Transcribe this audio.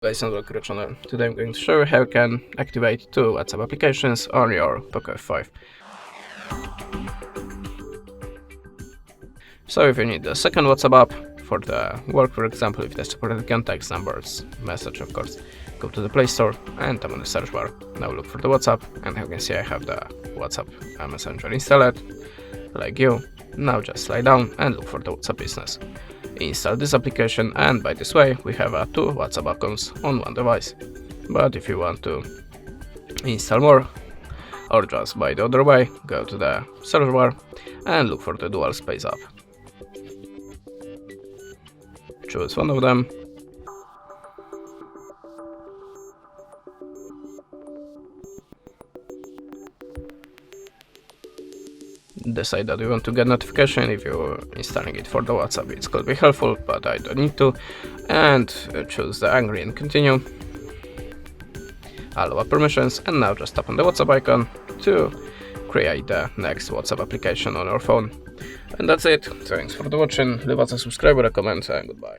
Guys, and welcome to the channel. Today I'm going to show you how you can activate two WhatsApp applications on your Poco F5. So if you need the second WhatsApp app for the work, for example, if the supported contacts, numbers, message of course, go to the Play Store and tap on the search bar. Now look for the WhatsApp, and as you can see I have the WhatsApp Messenger installed, like you. Now just slide down and look for the WhatsApp business. Install this application, and by this way we have two WhatsApp accounts on one device. But if you want to install more, or just by the other way, go to the search bar and look for the dual space app. Choose one of them. Decide that you want to get notification if you're installing it for the WhatsApp. It could be helpful, but I don't need to. And choose the agree and continue. Allow permissions, and now just tap on the WhatsApp icon to create the next WhatsApp application on your phone. And that's it. Thanks for watching. Leave us a subscribe or a comment, and goodbye.